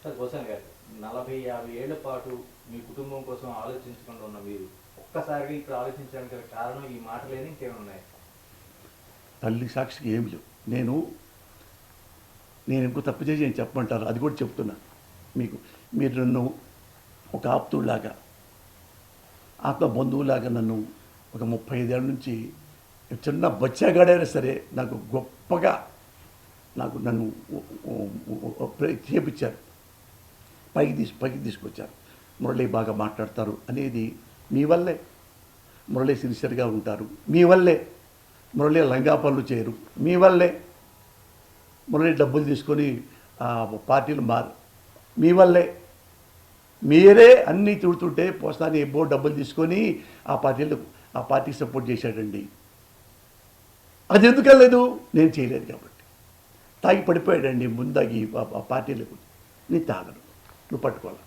Sir goes on గారు 40-50 ఏళ్ల పాటు మీ కుటుంబం కోసం ఆలోచించకుండా ఉన్న మీరు ఒక్కసారిగా ఇప్పుడు ఆలోచించడానికి గల కారణం ఈ మాటలేని ఇంకేమైనా ఉన్నాయి? తల్లి సాక్షికి ఏమి లేవు. నేను ఇంకో తప్పు చేసి నేను చెప్పమంటారు, అది కూడా చెప్తున్నా మీకు. మీరు నన్ను ఒక ఆప్తులాగా, ఆత్మ బంధువులాగా నన్ను ఒక 35 ఏళ్ళ నుంచి చిన్న బచ్చాగాడైనా సరే నాకు గొప్పగా నన్ను చేపించారు, పైకి తీసుకొచ్చారు. మురళి బాగా మాట్లాడతారు అనేది మీ వల్లే. మురళి సిన్సియర్గా ఉంటారు మీ వల్లే. మురళి లంగా పనులు చేయరు మీ వల్లే. మురళి డబ్బులు తీసుకొని పార్టీలు మారు మీ వల్లే. మీరే అన్నీ తిడుతుంటే పోస్తాని ఎబ్బో డబ్బులు తీసుకొని ఆ పార్టీకి సపోర్ట్ చేశాడండి. అది ఎందుకలేదు? నేను చేయలేదు కాబట్టి. తాగి పడిపోయాడండి ముందాగి ఆ పార్టీలకు. నేను తాగను, నువ్వు పట్టుకోవాలి.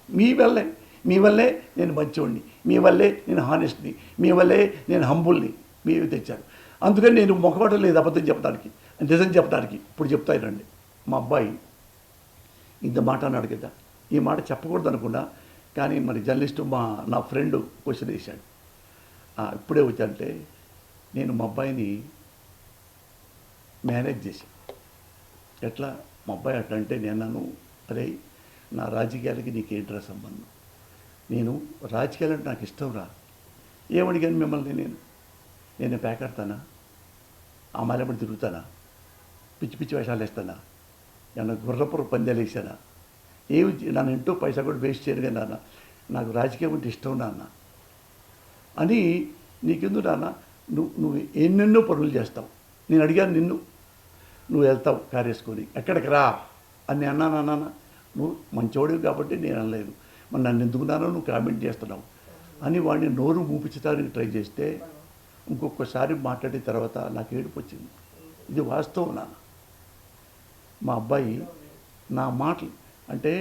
మీ వల్లే నేను మంచివాడిని, మీ వల్లే నేను హానెస్ట్ని, మీ వల్లే నేను హంబుల్ని మీరు తెచ్చారు. అందుకని నేను మొక్కబట్టం లేదు అబద్ధం చెప్పడానికి, నిజం చెప్పడానికి. ఇప్పుడు చెప్తానండి. మా అబ్బాయి ఇంత మాట అన్నాడు కదా, ఈ మాట చెప్పకూడదు అనుకున్నా, కానీ మరి జర్నలిస్టు నా ఫ్రెండ్ క్వశ్చన్ వేశాడు. ఇప్పుడే వచ్చానంటే నేను మా అబ్బాయిని మేనేజ్ చేశాను. ఎట్లా మా అబ్బాయి అట్లా అంటే నేను అన్నాను, అరే నా రాజకీయాలకి నీకేంట్రా సంబంధం? నేను రాజకీయాలంటే నాకు ఇష్టం రా. ఏమడిగాను మిమ్మల్ని? నేను పేకాడతానా? ఆ మాలెపడి తిరుగుతానా? పిచ్చి పిచ్చి వేషాలు వేస్తానా? ఏమన్నా గుర్రపుర పందాలు వేసానా? ఏమి నన్ను ఇంటూ పైసా కూడా వేస్ట్ చేయను కదా నాన్న. నాకు రాజకీయం అంటే ఇష్టం నాన్న అని. నీకెందుకు నాన్న, నువ్వు ఎన్నెన్నో పనులు చేస్తావు. నేను అడిగాను నిన్ను, నువ్వు వెళ్తావు కారు వేసుకొని, ఎక్కడికి రా అని అన్నాను. నాన్న నువ్వు మంచోడివి కాబట్టి నేను అనలేదు, మరి నన్ను ఎందుకున్నానో నువ్వు కామెంట్ చేస్తున్నావు అని వాడిని నోరు మూపించడానికి ట్రై చేస్తే ఇంకొకసారి మాట్లాడిన తర్వాత నాకు ఏడుపు వచ్చింది. ఇది వాస్తవం నాన్న. మా అబ్బాయి నా మాటలు అంటే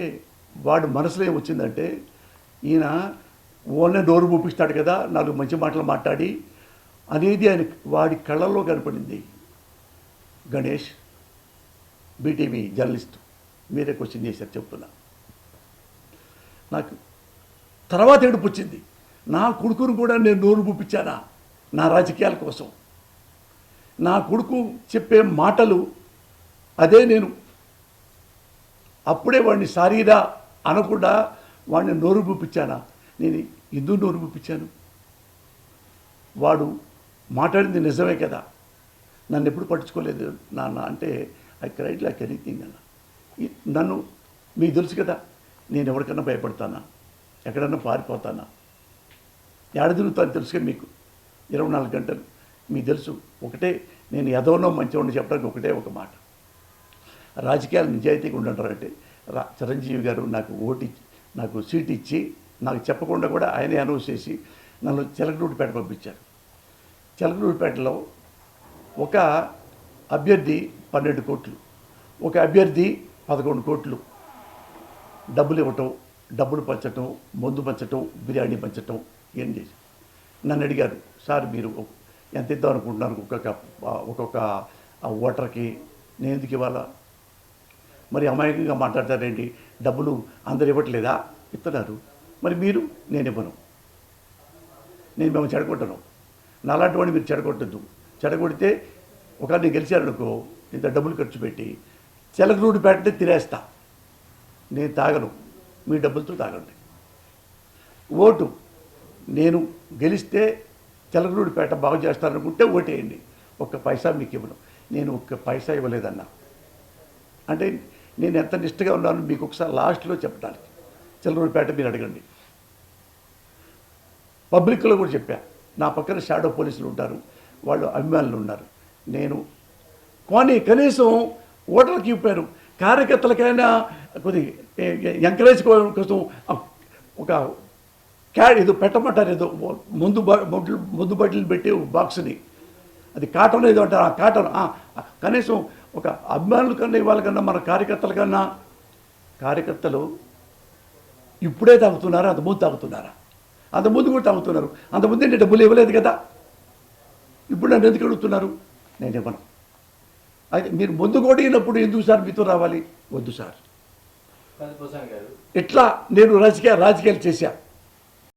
వాడు మనసులో ఏమొచ్చిందంటే, ఈయన ఓన్లీ నోరు మూపిస్తాడు కదా, నాలుగు మంచి మాటలు మాట్లాడి అనేది ఆయన వాడి కళ్ళల్లో కనపడింది. గణేష్ బీటీవీ జర్నలిస్ట్, మీరే క్వశ్చన్ చేశారు చెప్తున్నా. నాకు తర్వాత ఏడుపు వచ్చింది. నా కొడుకును కూడా నేను నోరు మూపించానా నా రాజకీయాల కోసం? నా కొడుకు చెప్పే మాటలు అదే నేను అప్పుడే వాడిని సారీరా అనకుండా వాడిని నోరు మూపించానా? నేను ఎందుకు నోరు మూపించాను? వాడు మాట్లాడింది నిజమే కదా, నన్ను ఎప్పుడు పట్టించుకోలేదు నాన్న అంటే ఐ క్రైడ్ లైక్ ఎనీథింగ్ అన్న. నన్ను మీకు తెలుసు కదా, నేను ఎవరికన్నా భయపడతానా? ఎక్కడన్నా పారిపోతానా? ఏడ తిరుగుతాను తెలుసుగా మీకు. 24 గంటలు మీకు తెలుసు. ఒకటే నేను ఎదవనో మంచివాడిని చెప్పడానికి ఒకటే ఒక మాట, రాజకీయాలు నిజాయితీగా ఉండంటారంటే చిరంజీవి గారు నాకు సీట్ ఇచ్చి నాకు చెప్పకుండా కూడా ఆయనే అనౌన్స్ చేసి నన్ను చిలకలూరిపేట పంపించారు. చిలకలూరిపేటలో ఒక అభ్యర్థి 12 కోట్లు, ఒక అభ్యర్థి 11 కోట్లు డబ్బులు ఇవ్వటం, డబ్బులు పంచటం, మందు పంచటం, బిర్యానీ పంచటం ఏం చేసి నన్ను అడిగారు, సార్ మీరు ఎంత ఇద్దాం అనుకుంటున్నారు ఒక్కొక్క ఓటర్కి, నేను ఎందుకు ఇవ్వాలా? మరి అమాయకంగా మాట్లాడతారేంటి? డబ్బులు అందరు ఇవ్వట్లేదా? ఇస్తున్నారు. మరి మీరు? నేను ఇవ్వను. నేను మేము చెడగొట్టను. నాలాంటి వాడిని మీరు చెడగొట్టద్దు. చెడగొడితే ఒకరిని గెలిచారనుకో, ఇంత డబ్బులు ఖర్చు పెట్టి చిలకలూరిపేటనే తినేస్తా. నేను తాగను, మీ డబ్బులతో తాగండి. ఓటు నేను గెలిస్తే చిలకలూరిపేట బాగు చేస్తారనుకుంటే ఓటేయండి, ఒక్క పైసా మీకు ఇవ్వను. నేను ఒక్క పైసా ఇవ్వలేదన్నా అంటే నేను ఎంత నిష్ఠగా ఉన్నాను మీకు ఒకసారి లాస్ట్లో చెప్పడానికి. చిలకలూరిపేట మీరు అడగండి. పబ్లిక్లో కూడా చెప్పా. నా పక్కన షాడో పోలీసులు ఉంటారు, వాళ్ళు అభిమానులు ఉన్నారు. నేను కానీ కనీసం ఓటర్లకు ఇవ్వను, కార్యకర్తలకైనా కొద్ది ఎంకరేజ్ కోసం ఒక ఏదో పెట్టమంటారు, ఏదో ముందు బట్టలు పెట్టి బాక్స్ని, అది కాటన్ ఏదో అంటారు, ఆ కాటన్ కనీసం ఒక అభిమానుల కన్నా ఇవాళ కన్నా మన కార్యకర్తల కన్నా. కార్యకర్తలు ఇప్పుడే తాగుతున్నారా? అంతకుముందు తాగుతున్నారా? అంతకుముందు కూడా తాగుతున్నారు. అంతకుముందు నేను డబ్బులు ఇవ్వలేదు కదా, ఇప్పుడు నన్ను ఎందుకు అడుగుతున్నారు? నేను ఇవ్వను. అయితే మీరు ముందు కొట్టినప్పుడు ఎందుకు సార్ మీతో రావాలి? వద్దు సార్, కాదు పోసాని గారు, ఇట్లా నేను రాజకీయాలు చేశా.